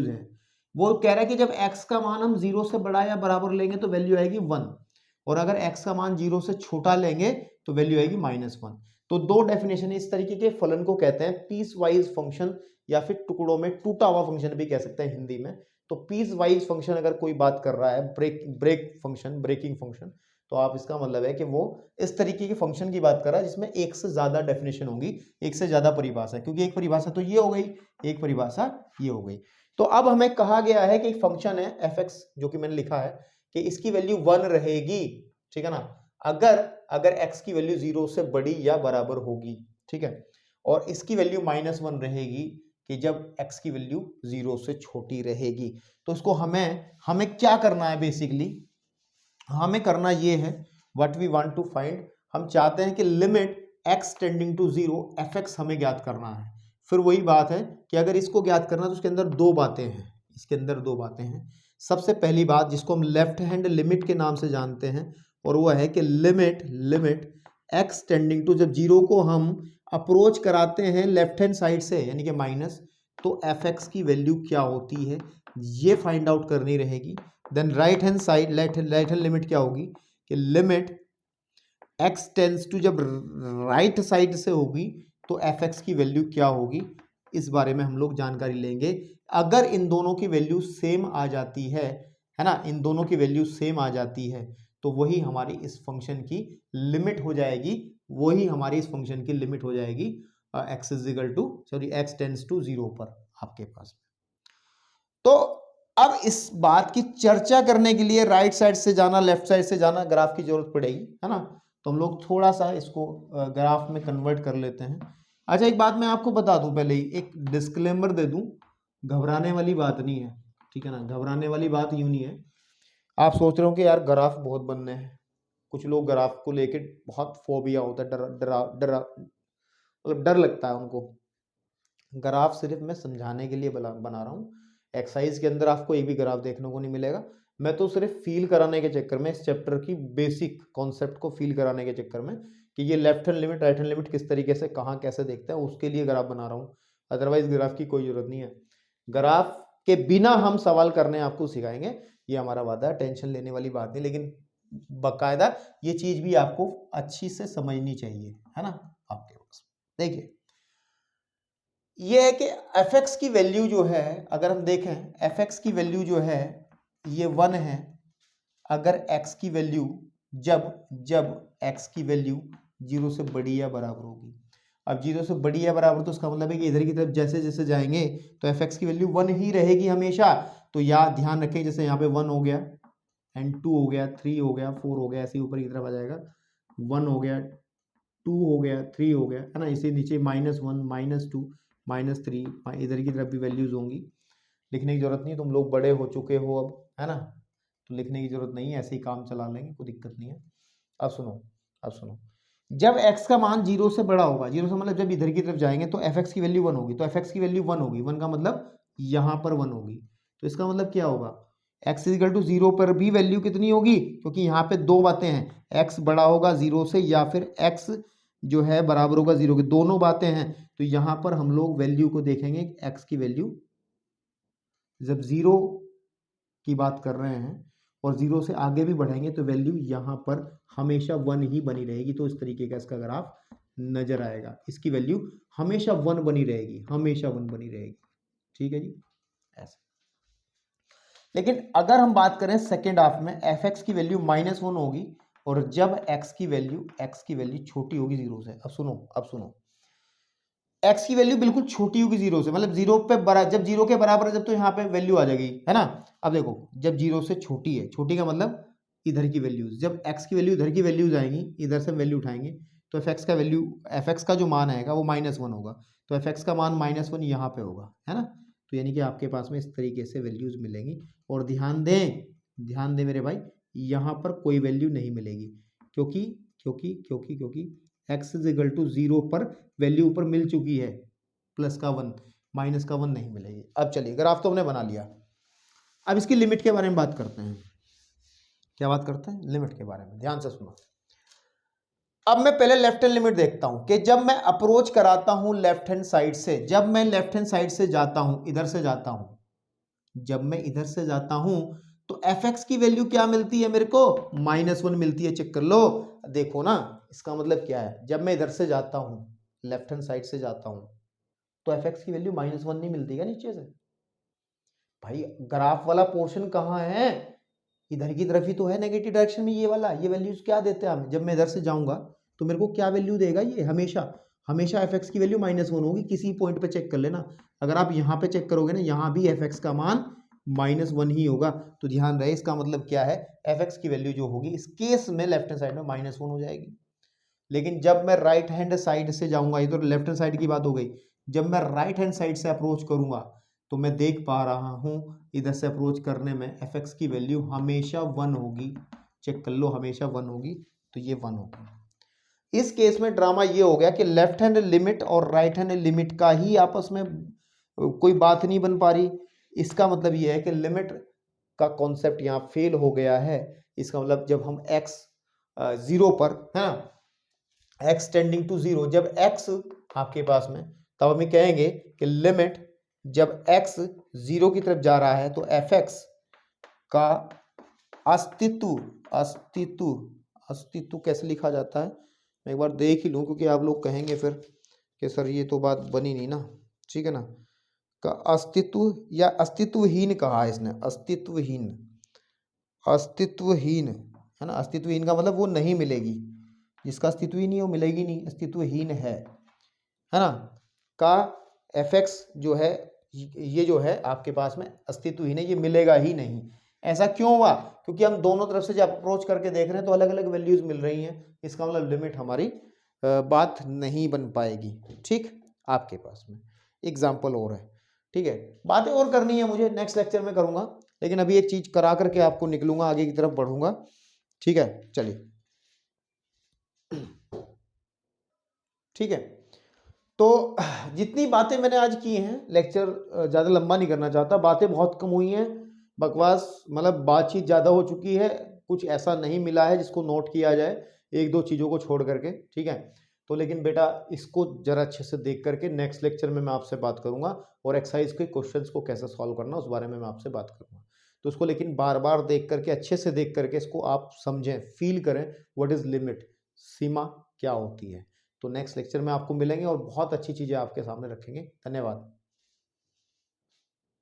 S1: हैं, वो कह रहा है कि जब x का मान हम 0 से बड़ा या बराबर लेंगे तो वैल्यू आएगी 1, और अगर x का मान 0 से छोटा लेंगे तो वैल्यू आएगी -1। तो दो डेफिनेशन है। इस तरीके के फलन को कहते हैं पीस वाइज फंक्शन, या फिर टुकड़ों में टूटा हुआ फंक्शन भी कह सकते हैं हिंदी में। तो पीस वाइज फंक्शन अगर कोई बात कर रहा है, ब्रेकिंग फंक्शन, तो आप इसका मतलब है कि वो इस तरीके के फंक्शन की बात कर रहा है जिसमें एक से ज्यादा डेफिनेशन होंगी, एक से ज्यादा परिभाषा, क्योंकि एक परिभाषा तो ये हो गई, एक परिभाषा ये हो गई। तो अब हमें कहा गया है कि एक फंक्शन है f(x), जो कि मैंने लिखा है कि इसकी वैल्यू 1 रहेगी, ठीक है ना, अगर x की वैल्यू 0 से बड़ी या बराबर होगी, ठीक है, और इसकी वैल्यू -1 रहेगी कि जब x की वैल्यू 0 से छोटी रहेगी। तो इसको हमें क्या करना है, बेसिकली हमें करना ये है, what we want to find, हम चाहते हैं कि limit x tending to 0 fx हमें ज्ञात करना है। फिर वही बात है कि अगर इसको ज्ञात करना तो उसके अंदर दो बातें हैं, इसके अंदर दो बातें हैं। सबसे पहली बात जिसको हम लेफ्ट हैंड लिमिट के नाम से जानते हैं, और वो है कि लिमिट x टेंडिंग टू, जब 0 को हम अप्रोच कराते हैं लेफ्ट हैंड साइड से यानी कि माइनस, तो fx की वैल्यू क्या होती है ये फाइंड आउट करनी रहेगी। Then right hand side, right hand limit क्या होगी कि लिमिट x टेंड्स टू, जब राइट साइड से होगी तो fx की वैल्यू क्या होगी, इस बारे में हम लोग जानकारी लेंगे। अगर इन दोनों की वैल्यू सेम आ जाती है ना, इन दोनों की वैल्यू सेम आ जाती है तो वही हमारी इस फंक्शन की लिमिट हो जाएगी, वही हमारी इस फंक्शन की लिमिट हो जाएगी x टेंड्स टू 0 पर आपके पास। तो अब इस बात की चर्चा करने के लिए राइट साइड से जाना, लेफ्ट साइड से जाना, ग्राफ की जरूरत पड़ेगी, है ना। तो हम लोग थोड़ा सा इसको ग्राफ में कन्वर्ट कर लेते हैं। अच्छा, एक बात मैं आपको बता दूं, पहले ही एक डिस्क्लेमर दे दूं, घबराने वाली बात नहीं है, ठीक है ना, घबराने वाली बात यूं नहीं है। आप सोच रहे हो कि यार ग्राफ बहुत बनने हैं, कुछ लोग ग्राफ को लेके बहुत फोबिया होता है, मतलब डर लगता है उनको। ग्राफ सिर्फ मैं समझाने के लिए बना रहा हूँ, एक्सरसाइज के अंदर आपको एक भी ग्राफ देखने को नहीं मिलेगा। मैं तो सिर्फ फील कराने के चक्कर में, इस चैप्टर की बेसिक कॉन्सेप्ट को फील कराने के चक्कर में कि ये left hand limit right hand limit किस तरीके से कहाँ कैसे देखते हैं, उसके लिए ग्राफ बना रहा हूँ। अदरवाइज ग्राफ की कोई जरूरत नहीं है। ग्राफ के बिना हम सवाल करने आपको सिखाएंगे, ये हमारा वादा है, टेंशन लेने वाली बात नहीं। लेकिन बाकायदा ये चीज भी आपको अच्छी से समझनी चाहिए, है ना। आपके पास देखिए ये है कि fx की वैल्यू जो है, अगर हम देखें fx की वैल्यू जो है ये 1 है। अगर x की वैल्यू जब x की वैल्यू 0 से बड़ी या बराबर होगी, अब 0 से बड़ी या बराबर तो उसका मतलब है कि इधर की तरफ जैसे जैसे जाएंगे तो fx की वैल्यू 1 ही रहेगी हमेशा। तो याद ध्यान रखें, जैसे यहाँ पे 1 हो गया एंड 2 हो गया, 3 हो गया, 4 हो गया, ऐसे ऊपर की तरफ आ जाएगा, 1 हो गया, 2 हो गया, 3 हो गया, है ना। इसे नीचे -1 -2 -3, इधर की तरफ भी वैल्यूज होंगी। लिखने की जरूरत नहीं, तुम लोग बड़े हो चुके हो अब, है ना, तो लिखने की जरूरत नहीं है, ऐसे ही काम चला लेंगे, कोई दिक्कत नहीं है। अब सुनो, जब x का मान 0 से बड़ा होगा, 0 से मतलब जब इधर की तरफ जाएंगे तो fx की वैल्यू 1 होगी, तो fx की वैल्यू 1 होगी, 1 का मतलब यहाँ पर 1 होगी। तो इसका मतलब क्या होगा, x इक्वल टू 0 पर भी वैल्यू कितनी होगी, क्योंकि यहाँ पे दो बातें हैं, x बड़ा होगा 0 से या फिर x जो है बराबर होगा 0 के, दोनों बातें हैं। तो यहाँ पर हम लोग वैल्यू को देखेंगे, x की वैल्यू जब 0 की बात कर रहे हैं और 0 से आगे भी बढ़ेंगे तो वैल्यू यहाँ पर हमेशा 1 ही बनी रहेगी। तो इस तरीके का इसका ग्राफ नजर आएगा, इसकी वैल्यू हमेशा 1 बनी रहेगी, हमेशा 1 बनी रहेगी, ठीक है जी, ऐसे। लेकिन अगर हम बात करें सेकेंड हाफ में, fx की वैल्यू -1 होगी और जब x की वैल्यू छोटी होगी 0 से। अब सुनो, x की वैल्यू बिल्कुल छोटी होगी 0 से, मतलब 0 पे जब 0 के बराबर है जब, तो यहाँ पे वैल्यू आ जाएगी, है ना। अब देखो, जब 0 से छोटी है, छोटी का मतलब इधर की वैल्यूज, जब x की वैल्यू इधर की वैल्यूज आएंगी, इधर से वैल्यू उठाएंगे तो fx का जो मान आएगा वो -1 होगा, तो fx का मान -1 यहाँ पे होगा, है ना। तो यानी कि आपके पास में इस तरीके से वैल्यूज मिलेंगी। और ध्यान दें मेरे भाई, यहाँ पर कोई वैल्यू नहीं मिलेगी, क्योंकि x इज इक्वल टू 0 पर वैल्यू ऊपर मिल चुकी है, प्लस का 1, माइनस का 1 नहीं मिलेगी। अब चलिए, ग्राफ तो हमने बना लिया, अब इसकी लिमिट के बारे में बात करते हैं। क्या बात करते हैं, लिमिट के बारे में, ध्यान से सुनो। अब मैं पहले लेफ्ट हैंड लिमिट देखता हूं कि जब मैं अप्रोच कराता हूं लेफ्ट हैंड साइड से, जब मैं लेफ्ट हैंड साइड से जाता हूं, इधर से जाता हूं, जब मैं इधर से जाता हूं तो एफ एक्स की वैल्यू क्या मिलती है मेरे को, -1 मिलती है। चेक कर लो, देखो ना, इसका मतलब क्या है, जब मैं इधर से जाता हूं, लेफ्ट हैंड साइड से जाता हूं, तो एफ एक्स की वैल्यू -1 नहीं मिलती है नीचे से। भाई ग्राफ वाला पोर्शन कहाँ है, इधर की तरफ ही तो है, नेगेटिव डायरेक्शन में ये वाला। ये वैल्यूज क्या देते हैं हमें, जब मैं इधर से जाऊंगा तो मेरे को क्या वैल्यू देगा, ये हमेशा हमेशा एफ एक्स की वैल्यू -1 होगी। किसी पॉइंट पे चेक कर लेना, अगर आप यहाँ पे चेक करोगे ना, यहाँ भी एफ एक्स का मान -1 ही होगा। तो ध्यान रहे, इसका मतलब क्या है, एफ एक्स की वैल्यू जो होगी इस केस में लेफ्ट हैंड साइड में -1 हो जाएगी। लेकिन जब मैं राइट हैंड साइड से जाऊंगा, ये तो लेफ्ट हैंड साइड की बात हो गई, जब मैं राइट हैंड साइड से अप्रोच करूंगा तो मैं देख पा रहा हूं इधर से अप्रोच करने में एफ एक्स की वैल्यू हमेशा 1 होगी। चेक कर लो, हमेशा 1 होगी, तो ये 1 होगी। इस केस में ड्रामा ये हो गया कि लेफ्ट हैंड लिमिट और राइट हैंड लिमिट का ही आपस में कोई बात नहीं बन पा रही। इसका मतलब ये है कि लिमिट का कॉन्सेप्ट यहाँ फेल हो गया है। इसका मतलब जब हम x 0 पर है ना, x टेंडिंग टू 0, जब x आपके पास में, तब हमें कहेंगे कि लिमिट जब x 0 की तरफ जा रहा है तो एफ एक्स का अस्तित्व अस्तित्व अस्तित्व कैसे लिखा जाता है, मैं एक बार देख ही लूँ, क्योंकि आप लोग कहेंगे फिर कि सर ये तो बात बनी नहीं ना, ठीक है ना। का अस्तित्व या अस्तित्वहीन कहा है इसने, अस्तित्वहीन, अस्तित्वहीन है ना। अस्तित्वहीन का मतलब वो नहीं मिलेगी, जिसका अस्तित्व ही नहीं है वो मिलेगी नहीं, अस्तित्वहीन है ना। का एफ एक्स जो है, ये जो है आपके पास में अस्तित्वहीन है, ये मिलेगा ही नहीं। ऐसा क्यों हुआ, क्योंकि हम दोनों तरफ से जब अप्रोच करके देख रहे हैं तो अलग अलग वैल्यूज मिल रही हैं। इसका मतलब लिमिट हमारी बात नहीं बन पाएगी। ठीक, आपके पास में एग्जाम्पल और है, ठीक है। बातें और करनी है मुझे, नेक्स्ट लेक्चर में करूंगा, लेकिन अभी एक चीज करा करके आपको निकलूंगा, आगे की तरफ बढ़ूंगा, ठीक है। चलिए, ठीक है। तो जितनी बातें मैंने आज की हैं, लेक्चर ज़्यादा लंबा नहीं करना चाहता, बातें बहुत कम हुई हैं, बकवास मतलब बातचीत ज़्यादा हो चुकी है, कुछ ऐसा नहीं मिला है जिसको नोट किया जाए, एक दो चीज़ों को छोड़ करके, ठीक है। तो लेकिन बेटा इसको ज़रा अच्छे से देख करके नेक्स्ट लेक्चर में मैं आपसे बात करूंगा, और एक्सरसाइज के क्वेश्चंस को कैसे सॉल्व करना उस बारे में मैं आपसे बात करूंगा। तो उसको लेकिन बार बार देख करके, अच्छे से देख करके इसको आप समझें, फील करें, व्हाट इज़ लिमिट, सीमा क्या होती है। तो नेक्स्ट लेक्चर में आपको मिलेंगे और बहुत अच्छी चीज़ें आपके सामने रखेंगे। धन्यवाद।